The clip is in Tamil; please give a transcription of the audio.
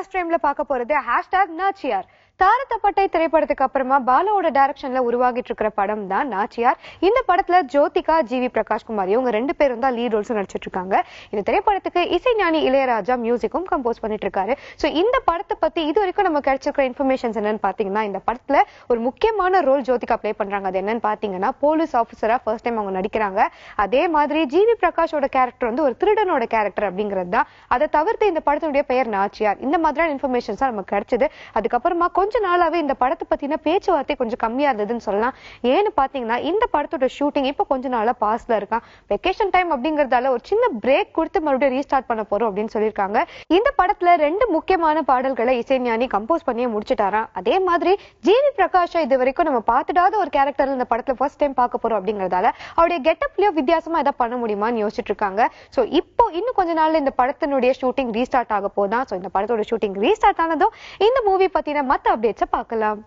ஃபர்ஸ்ட் டைம்ல பார்க்க போறது #நாச்சியார். தாரத்தப்பட்டை திரைப்படத்துக்கு அப்புறமா பாலாவோட டைரக்ஷன்ல உருவாகிட்டு இருக்கிற படம் தான் நாச்சியார். இந்த படத்துல ஜோதிகா, ஜிவி பிரகாஷ்குமார் இவங்க 2 பேரும் தான் லீட் ரோல்ஸ் நடிச்சிட்டு இருக்காங்க. இந்த திரைப்படத்துக்கு இசைஞானி இளையராஜா மியூசிக்கும் கம்போஸ் பண்ணிட்டு இருக்காரு. சோ இந்த படத்தை பத்தி இது வரைக்கும் நம்ம கிடைச்சிருக்கிற இன்ஃபர்மேஷன்ஸ் என்னன்னு பாத்தீங்கன்னா, இந்த படத்துல ஒரு முக்கியமான ரோல் ஜோதிகா பிளே பண்றாங்க. அது என்னன்னு பாத்தீங்கன்னா, போலீஸ் ஆபீசரா ஃபர்ஸ்ட் டைம் அவங்க நடிக்கிறாங்க. அதே மாதிரி ஜிவி பிரகாஷோட கேரக்டர் வந்து ஒரு திருடனோட கேரக்டர் அப்படிங்கிறது தான். அதை தவிர்த்து இந்த படத்தினுடைய பெயர் நாச்சியார். இந்த மாதிரியான இன்ஃபர்மேஷன்ஸ் நமக்கு கிடைச்சது. அதுக்கப்புறமா கொஞ்ச நாளாவே இந்த படத்தை பத்தின பேச்சுவார்த்தை கொஞ்சம் கம்மியா இருந்ததுன்னு சொல்லலாம். ஏன்னு பாத்தீங்கன்னா, இந்த படத்தோட ஷூட்டிங் இப்ப கொஞ்ச நாளா பாஸ்ல இருக்கான். வெக்கேஷன் டைம் அப்படிங்கறதால ஒரு சின்ன பிரேக் கொடுத்து மறுபடியும் ரீஸ்டார்ட் பண்ண போறோம் அப்படின்னு சொல்லியிருக்காங்க. இந்த படத்துல 2 முக்கியமான பாடல்களை இசைஞானி கம்போஸ் பண்ணியே முடிச்சிட்டாராம். அதே மாதிரி ஜிவி பிரகாஷ் இது வரைக்கும் நம்ம பார்த்துடாத ஒரு கேரக்டர் இந்த படத்துல ஃபர்ஸ்ட் டைம் பார்க்க போறோம் அப்படிங்கறதால அவருடைய கெட்டப்லயோ வித்தியாசமா ஏதாவது பண்ண முடியுமான்னு யோசிச்சுட்டு இருக்காங்க. சோ இப்போ இன்னும் கொஞ்ச நாள்ல இந்த படத்தினுடைய ஷூட்டிங் ரீஸ்டார்ட் ஆக போதான். சோ இந்த படத்தோட ஷூட்டிங் ரீஸ்டார்ட் ஆனதும் இந்த மூவி பத்தின மத்த அப்டேட்ஸை பார்க்கலாம்.